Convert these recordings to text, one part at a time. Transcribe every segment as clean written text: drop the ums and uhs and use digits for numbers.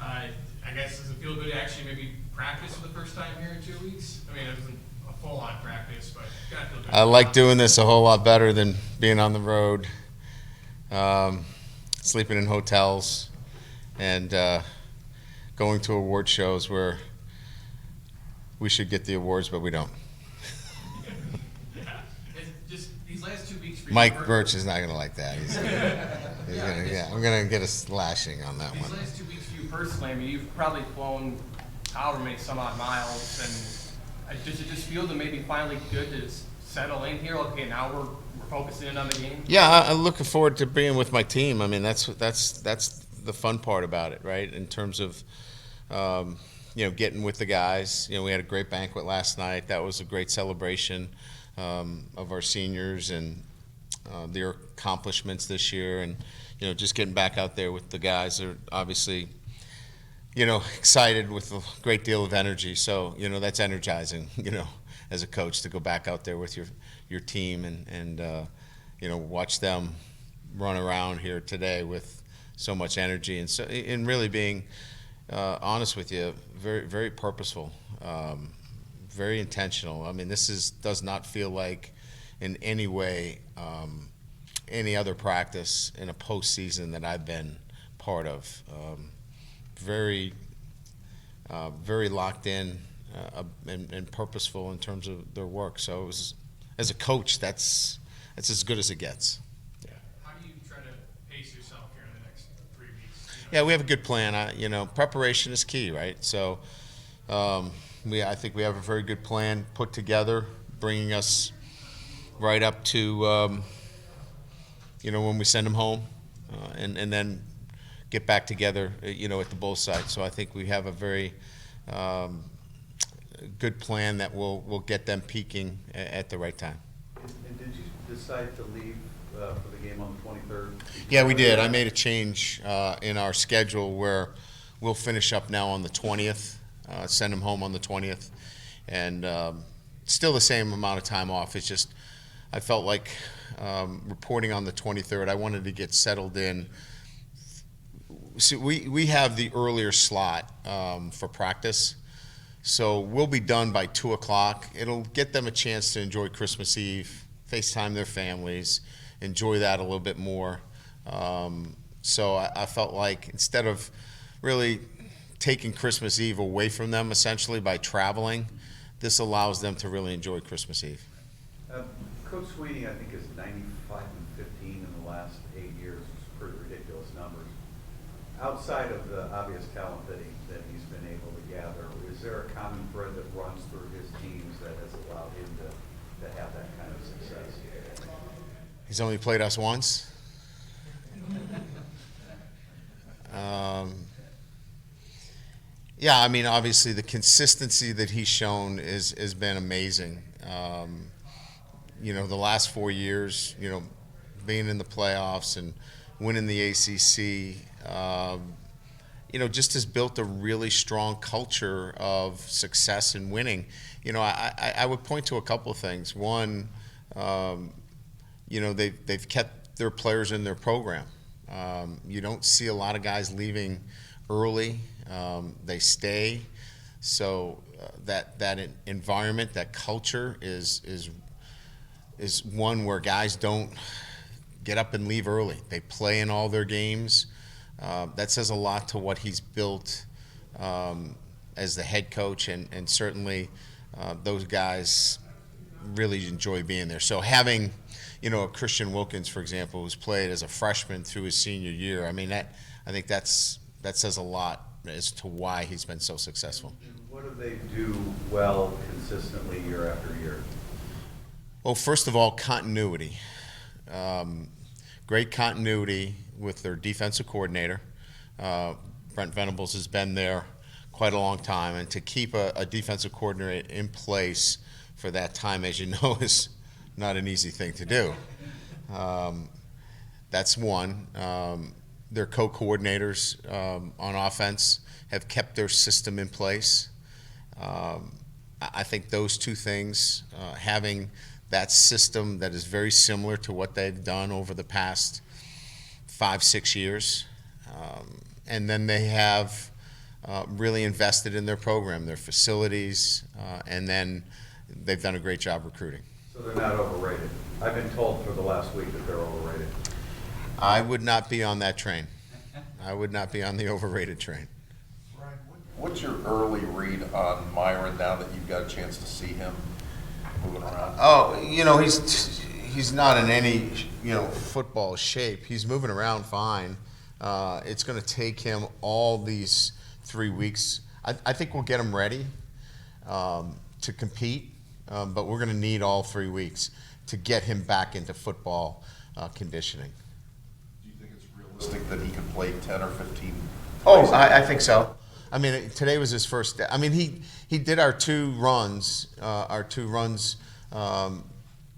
I guess does it feel good to actually maybe practice for the first time here in 2 weeks? I mean, it wasn't a full-on practice, but gotta feel good. I like doing this a whole lot better than being on the road, sleeping in hotels, and going to award shows where we should get the awards, but we don't. Yeah. It's just these last 2 weeks for you. Mike Birch is not going to like that. I'm going to get a slashing on that These one. last 2 weeks for you personally, I mean, you've probably flown however many some odd miles, and does it just feel to maybe finally good to just settle in here? Okay, now we're focusing in on the game. Yeah, I'm looking forward to being with my team. I mean, that's the fun part about it, right? In terms of getting with the guys. We had a great banquet last night. That was a great celebration of our seniors and their accomplishments this year, and just getting back out there with the guys are obviously excited with a great deal of energy. So that's energizing. As a coach to go back out there with your team and watch them run around here today with so much energy and really being honest with you, very very purposeful, very intentional. I mean, does not feel like in any way any other practice in a postseason that I've been part of. Very locked in and purposeful in terms of their work. So it was, as a coach, that's as good as it gets. Yeah. How do you try to pace yourself here in the next 3 weeks? Yeah, we have a good plan. Preparation is key, right? So I think we have a very good plan put together, bringing us right up to when we send them home, and then get back together, at the both sides. So I think we have a very good plan that will get them peaking at the right time. And did you decide to leave for the game on the 23rd? Yeah, we did. I made a change in our schedule where we'll finish up now on the 20th, send them home on the 20th, and still the same amount of time off. It's just I felt like reporting on the 23rd, I wanted to get settled in. So we have the earlier slot for practice, so we'll be done by 2 o'clock. It'll get them a chance to enjoy Christmas Eve, FaceTime their families, enjoy that a little bit more. So I felt like instead of really taking Christmas Eve away from them essentially by traveling, this allows them to really enjoy Christmas Eve. Coach Sweeney, I think, is 95 and 15 in the last 8 years, which is pretty ridiculous numbers. Outside of the obvious talent that he's been able to gather, is there a common thread that runs through his teams that has allowed him to have that kind of success? He's only played us once. Yeah, I mean, obviously the consistency that he's shown has been amazing. The last 4 years, being in the playoffs and winning the ACC, just has built a really strong culture of success and winning. I would point to a couple of things. One, they've kept their players in their program. You don't see a lot of guys leaving early. They stay. So that environment, that culture is one where guys don't get up and leave early. They play in all their games. That says a lot to what he's built as the head coach, and certainly those guys really enjoy being there. So having, a Christian Wilkins, for example, who's played as a freshman through his senior year, I mean, I think that says a lot as to why he's been so successful. And what do they do well consistently year after year? Well, first of all, continuity. Great continuity with their defensive coordinator. Brent Venables has been there quite a long time, and to keep a defensive coordinator in place for that time, as you know, is not an easy thing to do. That's one. Their co-coordinators on offense have kept their system in place. I think those two things, having that system that is very similar to what they've done over the past 5-6 years, and then they have really invested in their program, their facilities, and then they've done a great job recruiting. So they're not overrated. I've been told for the last week that they're overrated. I would not be on that train. I would not be on the overrated train. Brian, what's your early read on Myron now that you've got a chance to see him moving around? Oh, he's not in any, football shape. He's moving around fine. It's going to take him all these 3 weeks. I think we'll get him ready to compete, but we're going to need all 3 weeks to get him back into football conditioning. Do you think it's realistic that he could play 10 or 15 Oh, plays? I think so. I mean, today was his first day. I mean, he did our two runs,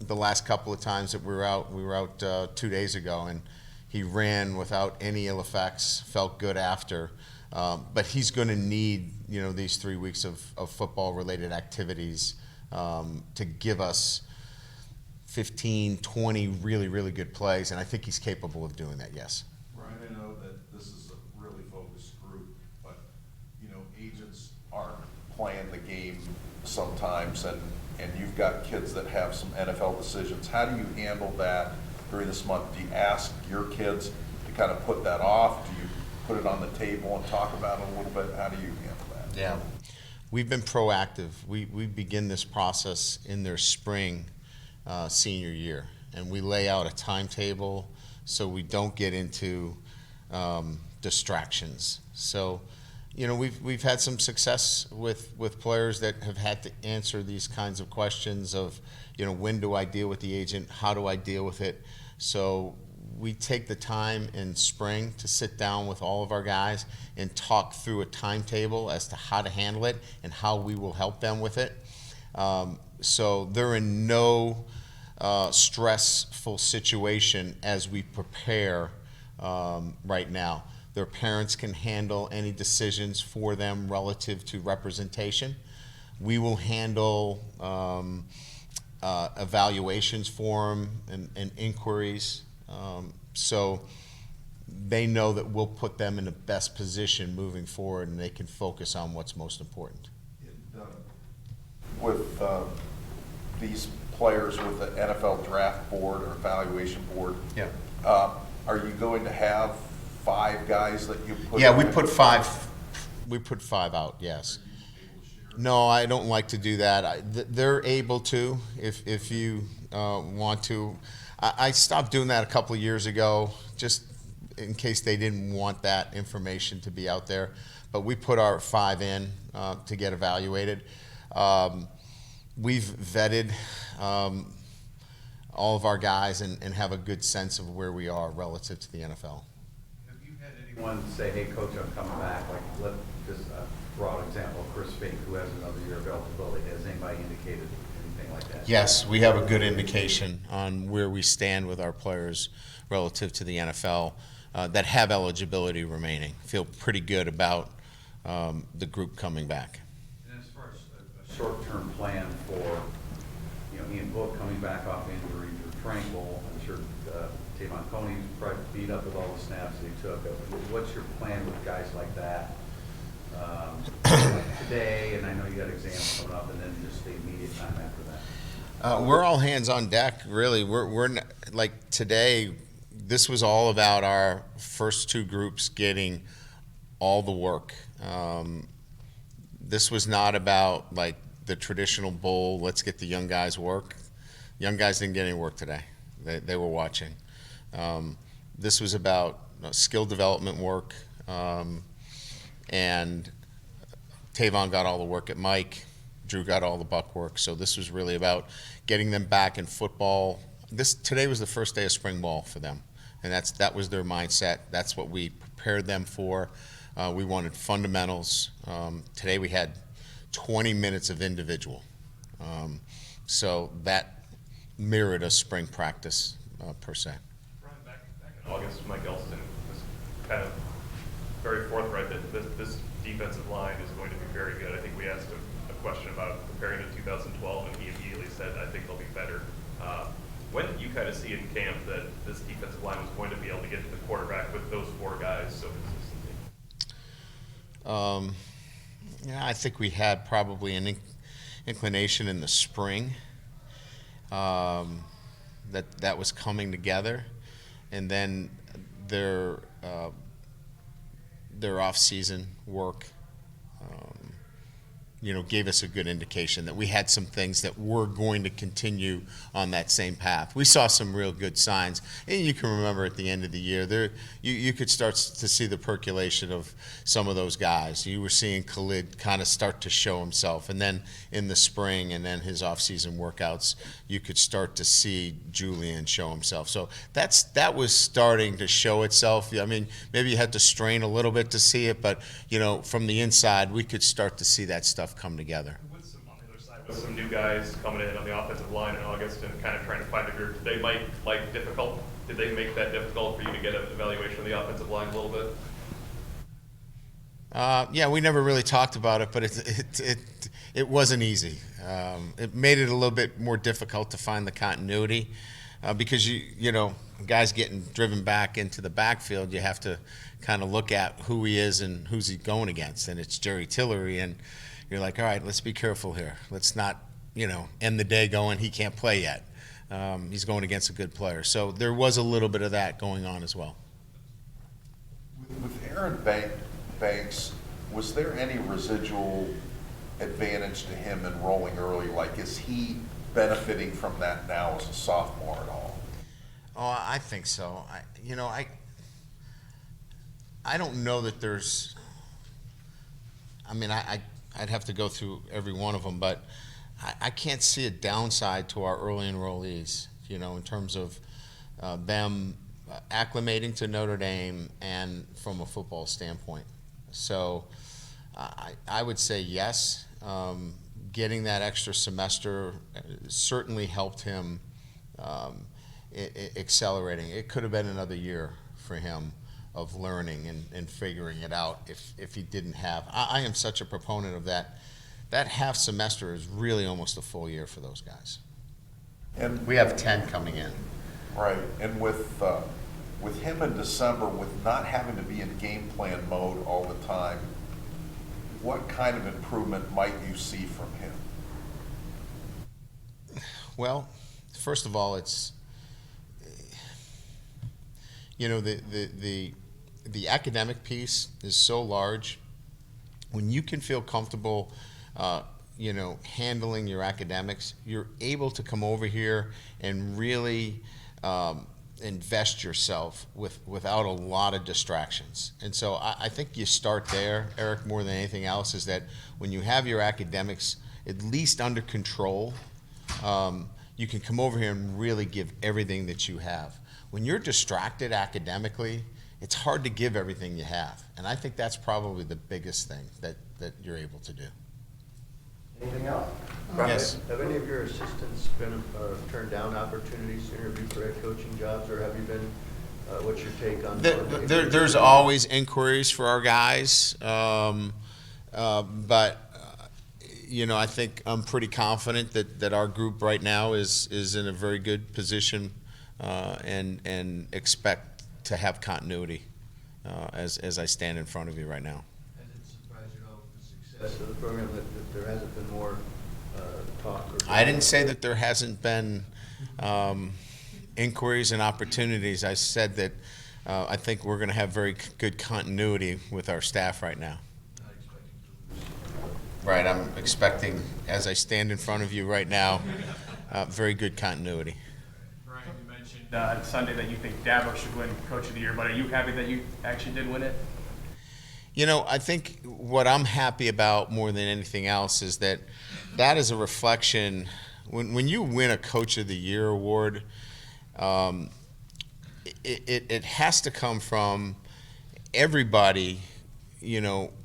the last couple of times that we were out. We were out 2 days ago, and he ran without any ill effects, felt good after. But he's going to need, these 3 weeks of football-related activities to give us 15, 20 really, really good plays, and I think he's capable of doing that, yes. Brian, I know that this is a really focused group, but, agents aren't playing the game sometimes, and you've got kids that have some NFL decisions. How do you handle that during this month? Do you ask your kids to kind of put that off? Do you put it on the table and talk about it a little bit? How do you handle that? Yeah. We've been proactive. We begin this process in their spring senior year, and we lay out a timetable so we don't get into distractions. So, we've had some success with players that have had to answer these kinds of questions of, when do I deal with the agent? How do I deal with it? So we take the time in spring to sit down with all of our guys and talk through a timetable as to how to handle it and how we will help them with it. So they're in no stressful situation as we prepare right now. Their parents can handle any decisions for them relative to representation. We will handle evaluations for them and inquiries. So they know that we'll put them in the best position moving forward, and they can focus on what's most important. With these players with the NFL draft board or evaluation board, Yeah. are you going to have 5 guys that you put? Yeah, we in? put 5. We put 5 out. Yes. No, I don't like to do that. They're able to, if you want to. I stopped doing that a couple of years ago, just in case they didn't want that information to be out there. But we put our 5 in to get evaluated. We've vetted all of our guys and have a good sense of where we are relative to the NFL. Have you had anyone say, hey, coach, I'm coming back? Like, just a broad example, Chris Fink, who has another year of eligibility. Has anybody indicated anything like that? Yes, we have a good indication on where we stand with our players relative to the NFL that have eligibility remaining. Feel pretty good about the group coming back. And as far as a short-term plan for, Ian Book coming back off injury, or tranquil, I'm sure Tavon Coney's probably beat up with all the snaps that he took. What's your plan with guys like that today? And I know you got exams coming up, and then just the immediate time after that. We're all hands on deck, really. We're like today. This was all about our first 2 groups getting all the work. This was not about like the traditional bowl. Let's get the young guys work. Young guys didn't get any work today. They were watching. This was about skill development work, and Tavon got all the work at Mike. Drew got all the buck work. So this was really about getting them back in football. Today was the first day of spring ball for them, and that was their mindset. That's what we prepared them for. We wanted fundamentals. Today we had 20 minutes of individual. So that mirrored a spring practice per se. Brian, back in August, Mike Elston was kind of very forthright that this defensive line is going to be very good. I think we asked him a question about comparing to 2012, and he immediately said, I think they'll be better. When did you kind of see in camp that this defensive line was going to be able to get to the quarterback with those 4 guys so consistently? Yeah, I think we had probably an inclination in the spring that was coming together, and then their off-season work, gave us a good indication that we had some things that were going to continue on that same path. We saw some real good signs, and you can remember at the end of the year, you could start to see the percolation of some of those guys. You were seeing Khalid kind of start to show himself, and then in the spring, and then his off-season workouts, you could start to see Julian show himself. So that was starting to show itself. I mean, maybe you had to strain a little bit to see it, but from the inside, we could start to see that stuff come together. With some on the other side, with some new guys coming in on the offensive line in August and kind of trying to find a group, did they make life difficult? Did they make that difficult for you to get an evaluation of the offensive line a little bit? Yeah, we never really talked about it, but it wasn't easy. It made it a little bit more difficult to find the continuity because guys getting driven back into the backfield, you have to kind of look at who he is and who's he going against, and it's Jerry Tillery, and you're like, all right, let's be careful here. Let's not, end the day going, he can't play yet. He's going against a good player. So there was a little bit of that going on as well. With Aaron Banks, was there any residual advantage to him enrolling early? Like, is he benefiting from that now as a sophomore at all? Oh, I think so. I don't know that there's. I mean, I'd have to go through every one of them, but I can't see a downside to our early enrollees. In terms of them acclimating to Notre Dame and from a football standpoint. So I would say yes. Getting that extra semester certainly helped him accelerating. It could have been another year for him of learning and figuring it out if he didn't have. I am such a proponent of that. That half semester is really almost a full year for those guys. And We have 10 coming in. right, and with him in December, with not having to be in game plan mode all the time, what kind of improvement might you see from him? Well, first of all, it's the academic piece is so large. When you can feel comfortable, handling your academics, you're able to come over here and really invest yourself without a lot of distractions. And so I think you start there, Eric, more than anything else, is that when you have your academics at least under control, you can come over here and really give everything that you have. When you're distracted academically, it's hard to give everything you have. And I think that's probably the biggest thing that you're able to do. Anything else? Yes. Have any of your assistants been turned down opportunities to interview for head coaching jobs, or have you been? What's your take on? There's always inquiries for our guys, but I think I'm pretty confident that our group right now is in a very good position, and expect to have continuity as I stand in front of you right now. Has it surprised you all the success of the program that there hasn't been more talk? I didn't say that there hasn't been inquiries and opportunities. I said that I think we're going to have very good continuity with our staff right now. Not expecting to lose. Right, I'm expecting, as I stand in front of you right now, very good continuity. Brian, you mentioned Sunday that you think Dabo should win Coach of the Year, but are you happy that you actually did win it? I think what I'm happy about more than anything else is that is a reflection. When you win a Coach of the Year award, it has to come from everybody,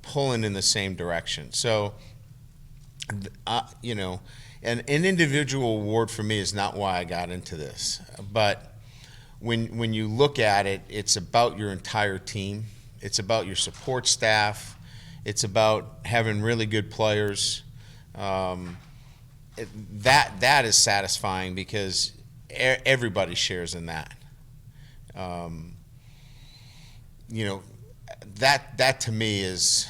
pulling in the same direction. So, an individual award for me is not why I got into this. But when you look at it, it's about your entire team. It's about your support staff. It's about having really good players. That is satisfying because everybody shares in that. That to me is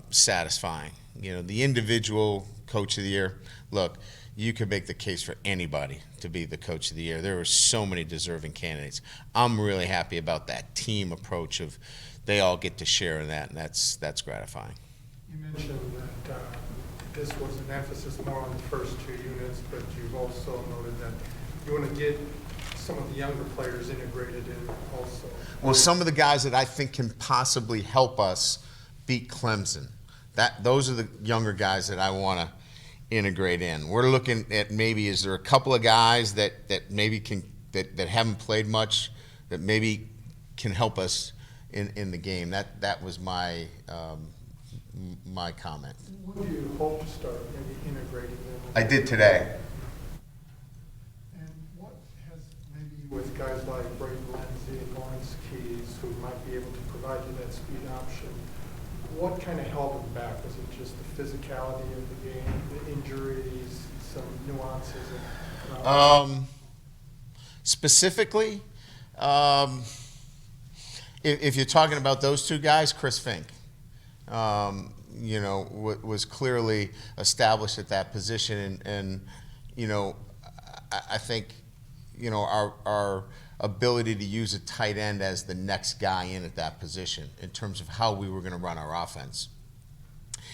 satisfying. You know, the individual coach of the year, look, you could make the case for anybody to be the coach of the year. There were so many deserving candidates. I'm really happy about that team approach of they all get to share in that, and that's gratifying. You mentioned that this was an emphasis more on the first two units, but you've also noted that you want to get some of the younger players integrated in also. Well, some of the guys that I think can possibly help us beat Clemson, those are the younger guys that I want to integrate in. We're looking at maybe, is there a couple of guys that maybe that haven't played much that maybe can help us in the game. That was my my comment. When do you hope to start maybe integrating them? I did today. And what has, maybe with guys like Braden Lindsay and Lawrence Keys, who might be able to provide you that speed option, what kind of held them back? Was it just the physicality of the game, the injuries, some nuances? Specifically, if you're talking about those two guys, Chris Fink, you know, was clearly established at that position, and you know, I think, you know, our ability to use a tight end as the next guy in at that position in terms of how we were going to run our offense.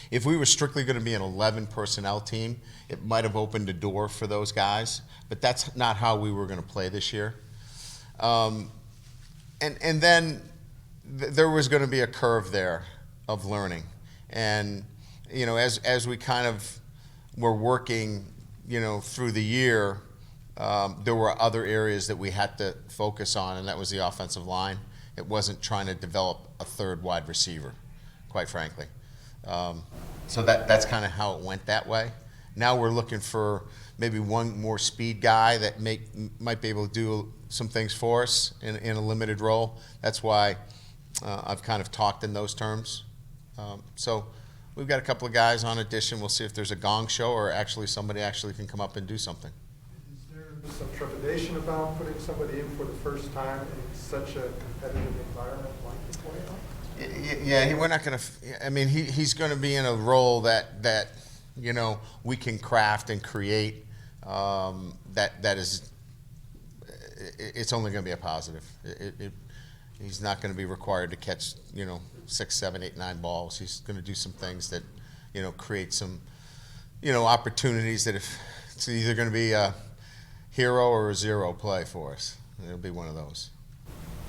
If we were strictly going to be an 11 personnel team, it might have opened a door for those guys, but that's not how we were going to play this year. And then there was going to be a curve there of learning. And, you know, as we kind of were working, you know, through the year, there were other areas that we had to focus on, and that was the offensive line. It wasn't trying to develop a third wide receiver, quite frankly. So that's kind of how it went that way. Now we're looking for maybe one more speed guy that might be able to do some things for us in a limited role. That's why I've kind of talked in those terms. So we've got a couple of guys on addition. We'll see if there's a gong show or actually somebody actually can come up and do something. Is there some trepidation about putting somebody in for the first time in such a competitive environment like the playoff? Yeah, we're not going to. I mean, he's going to be in a role that you know we can craft and create. That is, it's only going to be a positive. He's not going to be required to catch 6, 7, 8, 9 balls. He's going to do some things that create some opportunities that if it's either going to be a hero or a zero play for us, it'll be one of those.